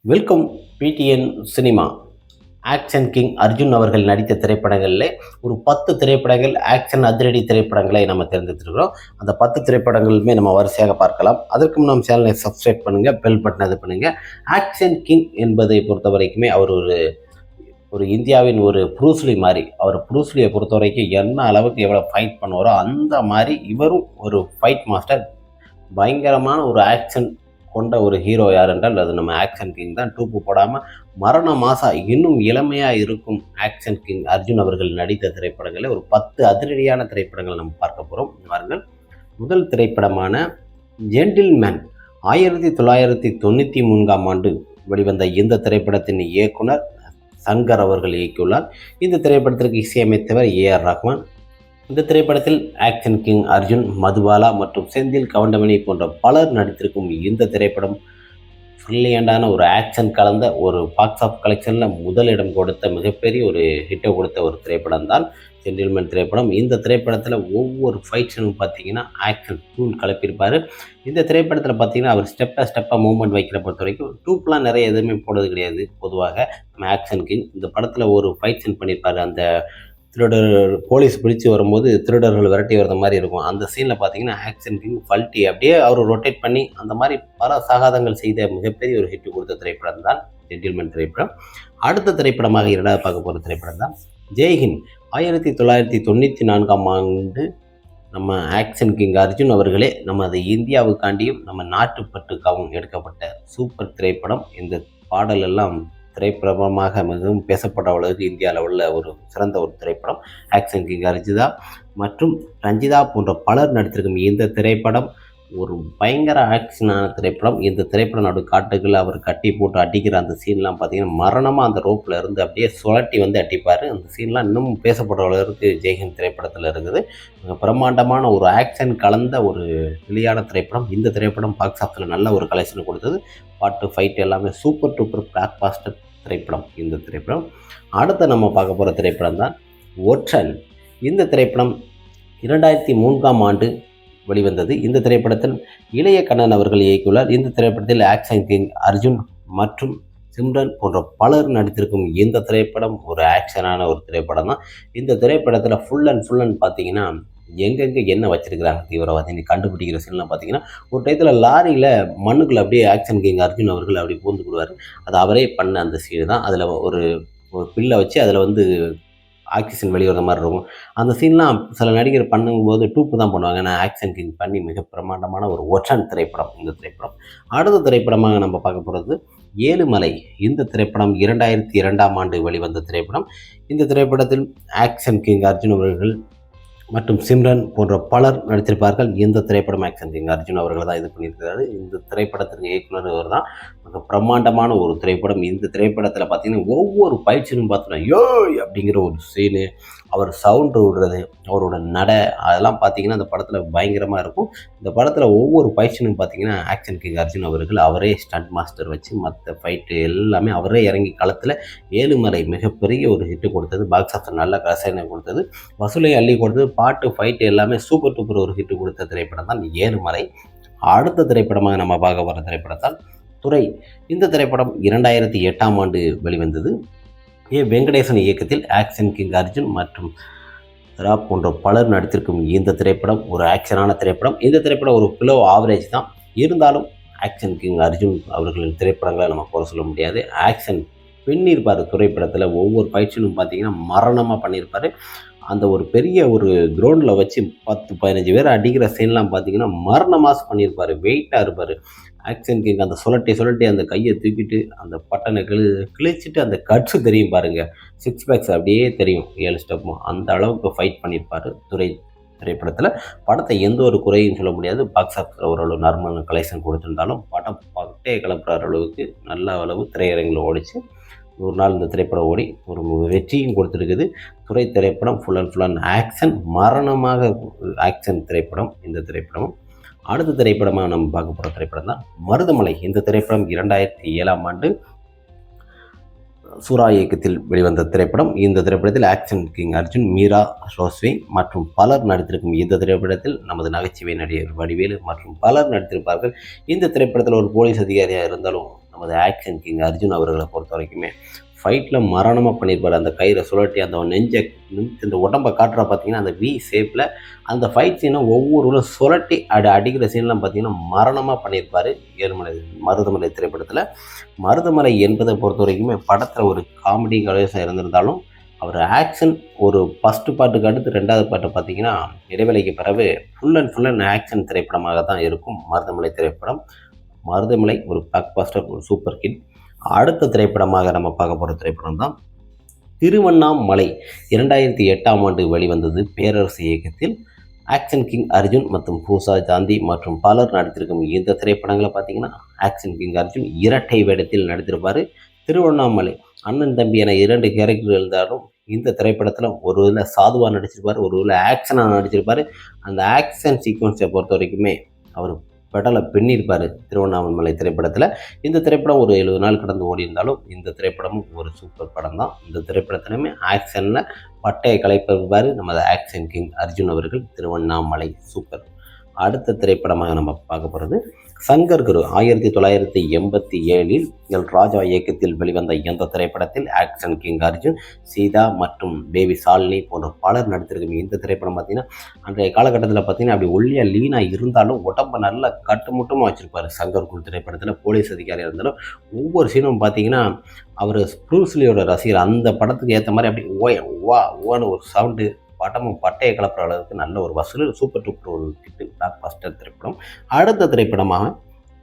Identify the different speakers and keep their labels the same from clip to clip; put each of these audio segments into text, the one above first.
Speaker 1: Welcome PTN cinema. Action king Arjun அவர்கள் நடித்த திரைப்படங்களில் ஒரு 10 திரைப்படங்கள் ஆக்ஷன் அதிரடி திரைப்படங்களை நம்ம தேர்ந்தெடுத்துருக்கிறோம். அந்த 10 திரைப்படங்களுமே நம்ம வரிசையாக பார்க்கலாம். அதற்கு நம்ம சேனலை சப்ஸ்கிரைப் பண்ணுங்கள், பெல் பட்டன் இது பண்ணுங்கள். ஆக்ஷன் கிங் என்பதை பொறுத்த வரைக்குமே அவர் ஒரு இந்தியாவின் ஒரு ப்ரூஸ்லி மாதிரி. அவர் ப்ரூஸ்லியை பொறுத்த வரைக்கும் என்ன அளவுக்கு எவ்வளோ ஃபைட் பண்ணுவாரோ அந்த மாதிரி இவரும் ஒரு ஃபைட் மாஸ்டர். பயங்கரமான ஒரு ஆக்ஷன் கொண்ட ஒரு ஹீரோ யார் என்றால் அது நம்ம ஆக்ஷன் கிங் தான். டூப்பு போடாமல் மரண மாசா இன்னும் இளமையாக இருக்கும் ஆக்ஷன் கிங் அர்ஜுன் அவர்கள் நடித்த திரைப்படங்களில் ஒரு 10 அதிரடியான திரைப்படங்களை நம்ம பார்க்க போகிறோம். பாருங்கள், முதல் திரைப்படமான ஜென்டில்மேன் 1993 வெளிவந்த இந்த திரைப்படத்தின் இயக்குனர் சங்கர் அவர்கள் இயக்கியுள்ளார். இந்த திரைப்படத்திற்கு இசையமைத்தவர் ஏஆர் ரஹ்மான். இந்த திரைப்படத்தில் ஆக்ஷன் கிங் அர்ஜுன், மதுபாலா மற்றும் செந்தில் கவுண்டமணி போன்ற பலர் நடித்திருக்கும் இந்த திரைப்படம் பிரில்லியண்டான ஒரு ஆக்ஷன் கலந்த ஒரு பாக்ஸ் ஆஃப் கலெக்ஷனில் முதலிடம் கொடுத்த மிகப்பெரிய ஒரு ஹிட்டை கொடுத்த ஒரு திரைப்படம் தான் ஜென்டில்மேன் திரைப்படம். இந்த திரைப்படத்தில் ஒவ்வொரு ஃபைட்ஸனும் பார்த்தீங்கன்னா ஆக்ஷன் தூள் கலப்பியிருப்பார். இந்த திரைப்படத்தில் பார்த்தீங்கன்னா அவர் ஸ்டெப்பாக மூவ்மெண்ட் வைக்கிற பொறுத்த வரைக்கும் டூப்லாம் நிறைய எதுவுமே போடுறது கிடையாது. பொதுவாக ஆக்ஷன் கிங் இந்த படத்தில் ஒரு ஃபைட் சீன் பண்ணியிருப்பார். அந்த திருடர் போலீஸ் பிடிச்சி வரும்போது திருடர்கள் விரட்டி வர்ற மாதிரி இருக்கும். அந்த சீனில் பார்த்தீங்கன்னா ஆக்ஷன் கிங் பல்ட்டி அப்படியே அவர் ரொட்டேட் பண்ணி அந்த மாதிரி பல சாகாதங்கள் செய்த மிகப்பெரிய ஒரு ஹிட் கொடுத்த திரைப்படம் தான் ஜென்டில்மேன் திரைப்படம். அடுத்த திரைப்படமாக இரண்டாவது பார்க்க போகிற திரைப்படம் தான் ஜெய்ஹிந்த். 1994 நம்ம ஆக்ஷன் கிங் அர்ஜுன் அவர்களே நம்ம அது இந்தியாவுக்காண்டியும் நம்ம நாட்டுப்பற்றுக்காகவும் எடுக்கப்பட்ட சூப்பர் திரைப்படம். இந்த பாடல் எல்லாம் திரைப்படமாக மிகவும் பேசப்பட்ட அளவுக்கு இந்திய அளவில் ஒரு சிறந்த ஒரு திரைப்படம். ஆக்ஷன் கிங் அர்ஜிதா மற்றும் ரஞ்சிதா போன்ற பலர் நடித்திருக்கும் இந்த திரைப்படம் ஒரு பயங்கர ஆக்ஷனான திரைப்படம். இந்த திரைப்படம் நடு காட்டுகள் அவர் கட்டி போட்டு அடிக்கிற அந்த சீன்லாம் பார்த்தீங்கன்னா மரணமாக அந்த ரோப்பில் இருந்து அப்படியே சுழட்டி வந்து அடிப்பார். அந்த சீன்லாம் இன்னும் பேசப்படுற அளவுக்கு ஜெய்ஹிந்த் திரைப்படத்தில் இருக்குது. பிரம்மாண்டமான ஒரு ஆக்ஷன் கலந்த ஒரு வெளியான திரைப்படம். இந்த திரைப்படம் பாக்ஸ் ஆஃபீஸில் நல்ல ஒரு கலெக்ஷன் கொடுத்தது. பாட்டு ஃபைட் எல்லாமே சூப்பர் டூப்பர் பிளாக் பாஸ்டர் திரைப்படம் இந்த திரைப்படம். அடுத்து நம்ம பார்க்க போகிற திரைப்படம் தான் ஒற்றன். இந்த திரைப்படம் 2003 வெளிவந்தது. இந்த திரைப்படத்தில் இளைய கண்ணன் அவர்கள் இயக்கியுள்ளார். இந்த திரைப்படத்தில் ஆக்ஷன் கிங் அர்ஜுன் மற்றும் சிம்ரன் போன்ற பலர் நடித்திருக்கும் இந்த திரைப்படம் ஒரு ஆக்ஷனான ஒரு திரைப்படம் தான். இந்த திரைப்படத்தில் ஃபுல் அண்ட் பார்த்தீங்கன்னா எங்கெங்கே என்ன வச்சிருக்கிறாங்க தீவிரவாதி கண்டுபிடிக்கிற சீன்லாம் பார்த்தீங்கன்னா ஒரு டயத்தில் லாரியில் மண்ணுக்குள்ளே அப்படியே ஆக்ஷன் கிங் அர்ஜுன் அவர்கள் அப்படி பூந்து கொடுவார். அது அவரே பண்ண அந்த சீன் தான். அதில் ஒரு பில்லை வச்சு அதில் ஆக்சிஜன் வெளிவர மாதிரி இருக்கும். அந்த சீன்லாம் சில நடிகர் பண்ணும்போது டூப்பு தான் பண்ணுவாங்க. ஆனால் ஆக்ஷன் கிங் பண்ணி மிக பிரமாண்டமான ஒரு ஒற்றன் திரைப்படம் இந்த திரைப்படம். அடுத்த திரைப்படமாக நம்ம பார்க்க போகிறது ஏழுமலை. இந்த திரைப்படம் 2002 வெளிவந்த திரைப்படம். இந்த திரைப்படத்தில் ஆக்ஷன் கிங் அர்ஜுன் அவர்கள் மற்றும் சிம்ரன் போன்ற பலர் நடித்திருப்பார்கள். இந்த திரைப்படம் ஆக்ஷன் கிங் அர்ஜுன் அவர்கள் தான் இது பண்ணியிருக்கிறாரு. இந்த திரைப்படத்திற்கு இயக்குனர் அவர் தான். மிக பிரம்மாண்டமான ஒரு திரைப்படம். இந்த திரைப்படத்தில் பார்த்தீங்கன்னா ஒவ்வொரு பயிற்சியும் பார்த்தோன்னா யோய் அப்படிங்கிற ஒரு சீனு, அவர் சவுண்டு விடுறது, அவரோட நடை அதெல்லாம் பார்த்தீங்கன்னா அந்த படத்தில் பயங்கரமாக இருக்கும். இந்த படத்தில் ஒவ்வொரு பயிற்சியும் பார்த்தீங்கன்னா ஆக்ஷன் கிங் அர்ஜுன் அவர்கள் அவரே ஸ்டண்ட் மாஸ்டர் வச்சு மற்ற ஃபைட்டு எல்லாமே அவரே இறங்கி களத்தில் ஏழுமலை மிகப்பெரிய ஒரு ஹிட்டு கொடுத்தது. பாக்ஸ் ஆஃபீஸ் நல்ல கசனை கொடுத்தது, வசூலையும் அள்ளி கொடுத்தது. பாட்டு ஃபைட்டு எல்லாமே சூப்பர் டூப்பர் ஒரு ஹிட்டு கொடுத்த திரைப்படம் தான் ஏழுமலை. அடுத்த திரைப்படமாக நம்ம பார்க்க போகிற திரைப்படத்தால் துறை. இந்த திரைப்படம் 2008 வெளிவந்தது. வெங்கடேசன் இயக்கத்தில் ஆக்ஷன் கிங் அர்ஜுன் மற்றும் ரா போன்ற பலர் நடித்திருக்கும் இந்த திரைப்படம் ஒரு ஆக்ஷனான திரைப்படம். இந்த திரைப்படம் ஒரு பிலோ ஆவரேஜ் தான். இருந்தாலும் ஆக்ஷன் கிங் அர்ஜுன் அவர்களின் திரைப்படங்களை நம்ம குறை சொல்ல முடியாது. ஆக்ஷன் பண்ணியிருப்பார். திரைப்படத்தில் ஒவ்வொரு பயிற்சியும் பார்த்தீங்கன்னா மரணமாக பண்ணியிருப்பார். அந்த ஒரு பெரிய ஒரு கிரவுண்டில் வச்சு 10-15 பேர் அடிக்கிற சீன்லாம் பார்த்தீங்கன்னா மரண மாஸ் பண்ணியிருப்பார். வெயிட்டாக இருப்பார் ஆக்ஷன் கிங். அந்த சுழட்டி அந்த கையை தூக்கிட்டு அந்த பட்டனை கிழிச்சிட்டு அந்த கட்ஸு தெரியும் பாருங்கள், 6 பேக்ஸ் அப்படியே தெரியும் 7 ஸ்டெப்பும். அந்த அளவுக்கு ஃபைட் பண்ணியிருப்பார் துறை திரைப்படத்தில். படத்தை எந்த ஒரு குறையும் சொல்ல முடியாது. பாக்ஸ் ஆஃபீஸில் ஓரளவு நார்மல் கலெக்ஷன் கொடுத்துருந்தாலும் படம் பட்டையை கிளப்புற அளவுக்கு நல்ல அளவு திரையரங்கில் ஓடிச்சு. ஒரு நாள் இந்த திரைப்படம் ஓடி ஒரு வெற்றியும் கொடுத்துருக்குது. துறை திரைப்படம் ஃபுல் அண்ட் ஆக்ஷன், மரணமாக ஆக்ஷன் திரைப்படம் இந்த திரைப்படம். அடுத்த திரைப்படமாக நம்ம பார்க்க போகிற திரைப்படம் தான் மருதமலை. இந்த திரைப்படம் 2007 சூரா இயக்கத்தில் வெளிவந்த திரைப்படம். இந்த திரைப்படத்தில் ஆக்ஷன் கிங் அர்ஜுன், மீரா ரோஸ்வே மற்றும் பலர் நடித்திருக்கும் இந்த திரைப்படத்தில் நமது நகைச்சுவை நடிகர் வடிவேலு மற்றும் பலர் நடித்திருப்பார்கள். இந்த திரைப்படத்தில் ஒரு போலீஸ் அதிகாரியாக இருந்தாலும் நமது ஆக்ஷன் கிங் அர்ஜுன் அவர்களை பொறுத்த வரைக்குமே ஃபைட்டில் மரணமாக பண்ணியிருப்பார். அந்த கயிறை சுழட்டி அந்த நெஞ்சை இந்த உடம்பை காட்டுற பார்த்தீங்கன்னா அந்த வி ஷேப்பில் அந்த ஃபைட் சீனை ஒவ்வொரு சுழட்டி அடிக்கிற சீன்லாம் பார்த்தீங்கன்னா மரணமாக பண்ணியிருப்பார். ஏழுமலை மருதமலை திரைப்படத்தில். மருதமலை என்பதை பொறுத்த வரைக்குமே படத்தில் ஒரு காமெடி கலேசம் இருந்திருந்தாலும் அவர் ஆக்ஷன் ஒரு ஃபஸ்ட்டு பாட்டுக்கு அடுத்து 2வது பாட்டு பார்த்தீங்கன்னா இடைவேளைக்கு பிறகு ஃபுல் அண்ட் ஆக்ஷன் திரைப்படமாக தான் இருக்கும் மருதமலை திரைப்படம். மருதமலை ஒரு பிளாக் பஸ்டர், ஒரு சூப்பர் ஹிட். அடுத்த திரைப்படமாக நம்ம பார்க்க போகிற திரைப்படம் தான் திருவண்ணாமலை. 2008ஆம் ஆண்டு வெளிவந்தது. பேரரசு இயக்கத்தில் ஆக்ஷன் கிங் அர்ஜுன் மற்றும் பூசா ஜாந்தி மற்றும் பலர் நடித்திருக்கும் இந்த திரைப்படங்களை பார்த்தீங்கன்னா ஆக்ஷன் கிங் அர்ஜுன் இரட்டை வேடத்தில் நடித்திருப்பார். திருவண்ணாமலை அண்ணன் தம்பி என 2 கேரக்டர் இருந்தாலும் இந்த திரைப்படத்தில் ஒரு இதில் சாதுவாக நடிச்சிருப்பார், ஒரு இதில் ஆக்ஷனாக நடிச்சிருப்பார். அந்த ஆக்ஷன் சீக்வன்ஸை பொறுத்த வரைக்குமே அவர் பெடலை பின்னிருப்பார் திருவண்ணாமலை திரைப்படத்தில். இந்த திரைப்படம் ஒரு 70 நாள் கடந்து ஓடி இருந்தாலும் இந்த திரைப்படமும் ஒரு சூப்பர் படம் தான். இந்த திரைப்படத்திலுமே ஆக்ஷனில் பட்டையை கலைப்பிருப்பார் நமது ஆக்ஷன் கிங் அர்ஜுன் அவர்கள். திருவண்ணாமலை சூப்பர். அடுத்த திரைப்படமாக நம்ம பார்க்க போகிறது சங்கர் குரு. 1987இல் எல் ராஜா இயக்கத்தில் வெளிவந்த இந்த திரைப்படத்தில் ஆக்ஷன் கிங் அர்ஜுன், சீதா மற்றும் பேபி சாலினி போன்ற பலர் நடித்திருக்கும். இந்த திரைப்படம் பார்த்திங்கன்னா அன்றைய காலகட்டத்தில் பார்த்திங்கன்னா அப்படி ஒல்லியாக லீனாக இருந்தாலும் உடம்பை நல்லா கட்டுமுட்டமாக வச்சுருப்பார். சங்கர் குரு திரைப்படத்தில் போலீஸ் அதிகாரியாக இருந்தாலும் ஒவ்வொரு சீனும் பார்த்திங்கன்னா அவர் ப்ரூஸ்லியோட ரசிகர். அந்த படத்துக்கு ஏற்ற மாதிரி அப்படி ஓன்னு ஒரு சவுண்டு படமும் பட்டையை கலப்புற அளவுக்கு நல்ல ஒரு வசூல், சூப்பர் டூப்பர் ஒரு ஹிட் பிளாக் பஸ்டர் திரைப்படம். அடுத்த திரைப்படமாக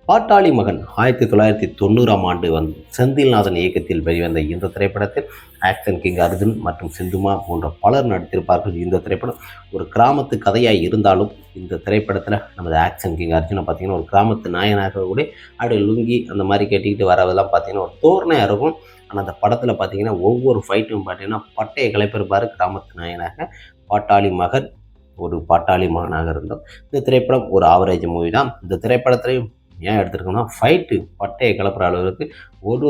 Speaker 1: பாட்டாளி மகன். 1990ஆம் ஆண்டு செந்தில்நாதன் இயக்கத்தில் வெளிவந்த இந்த திரைப்படத்தில் ஆக்ஷன் கிங் அர்ஜுன் மற்றும் சிந்துமா போன்ற பலர் நடித்திருப்பார்கள். இந்த திரைப்படம் ஒரு கிராமத்து கதையாக இருந்தாலும் இந்த திரைப்படத்தில் நமது ஆக்ஷன் கிங் அர்ஜுனை பார்த்திங்கன்னா ஒரு கிராமத்து நாயனாக கூட அப்படியே லுங்கி அந்த மாதிரி கட்டிக்கிட்டு வரதெல்லாம் பார்த்திங்கன்னா ஒரு தோரணையாக இருக்கும். ஆனால் அந்த படத்தில் பார்த்திங்கன்னா ஒவ்வொரு ஃபைட்டும் பார்த்திங்கன்னா பட்டையை கிளப்பியிருப்பார் கிராமத்து நாயனாக. பாட்டாளி மகன் ஒரு பாட்டாளி மகனாக இருந்தோம். இந்த திரைப்படம் ஒரு ஆவரேஜ் மூவி தான். இந்த திரைப்படத்திலையும் ஏன் எடுத்துருக்கோம்னா ஃபைட்டு பட்டையை கிளப்புற அளவுக்கு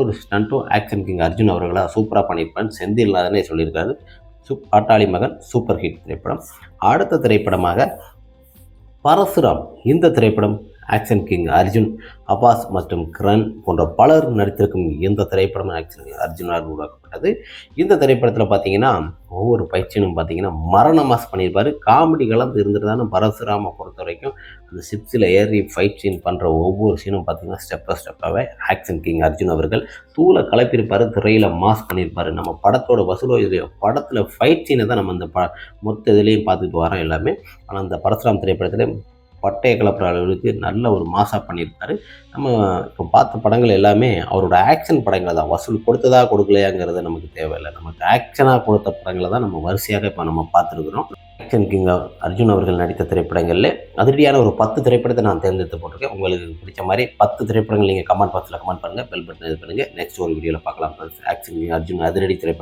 Speaker 1: ஒரு ஸ்டண்ட்டும் ஆக்ஷன் கிங் அர்ஜுன் அவர்களாக சூப்பராக பண்ணியிருப்பான்னு செந்தில்நாதனே சொல்லியிருக்காரு. பாட்டாளி மகன் சூப்பர் ஹிட் திரைப்படம். அடுத்த திரைப்படமாக பரசுராம். இந்த திரைப்படம் ஆக்ஷன் கிங் அர்ஜுன், அப்பாஸ் மற்றும் கிரண் போன்ற பலர் நடித்திருக்கும் இந்த திரைப்படம் ஆக்ஷன் அர்ஜுனால் உருவாக்கப்பட்டது. இந்த திரைப்படத்தில் பார்த்தீங்கன்னா ஒவ்வொரு பயிற்சியும் பார்த்தீங்கன்னா மரண மாஸ் பண்ணியிருப்பார். காமெடி கலந்து இருந்துருந்தாலும் பரசுராமை பொறுத்த வரைக்கும் அந்த ஷிப்ஸில் ஏறி ஃபைட் சீன் பண்ணுற ஒவ்வொரு சீனும் பார்த்தீங்கன்னா ஸ்டெப்பாகவே ஆக்ஷன் கிங் அர்ஜுன் அவர்கள் தூளை கலப்பியிருப்பார். திரையில் மாஸ் பண்ணியிருப்பார். நம்ம படத்தோட வசூலோ இல்லையோ படத்தில் ஃபைட் சீனை தான் நம்ம அந்த மொத்த இதுலேயும் பார்த்துட்டு வரோம் எல்லாமே. ஆனால் அந்த பரசுராம் திரைப்படத்தில் பட்டையை கிளப்புற அளவுக்கு நல்ல ஒரு மாசாக பண்ணியிருக்காரு. நம்ம இப்போ பார்த்த படங்கள் எல்லாமே அவரோட ஆக்ஷன் படங்கள் தான். வசூல் கொடுத்ததா கொடுக்கலையாங்கிறது நமக்கு தேவையில்லை. நமக்கு ஆக்ஷனாக கொடுத்த படங்களை தான் நம்ம வரிசையாக இப்போ நம்ம பார்த்துருக்குறோம். ஆக்ஷன் கிங் அர்ஜுன் அவர்கள் நடித்த திரைப்படங்களில் அதிரடியான ஒரு 10 திரைப்படத்தை நான் தேர்ந்தெடுத்து போட்டிருக்கேன். உங்களுக்கு பிடிச்ச மாதிரி 10 திரைப்படங்கள் நீங்கள் கமெண்ட் பாக்ஸில் கமெண்ட் பண்ணுங்கள், பெல் பட்டன் இது பண்ணுங்கள். நெக்ஸ்ட் ஒரு வீடியோவில் பார்க்கலாம். ஆக்ஷன் கிங் அர்ஜுன் அதிரடி திரைப்படம்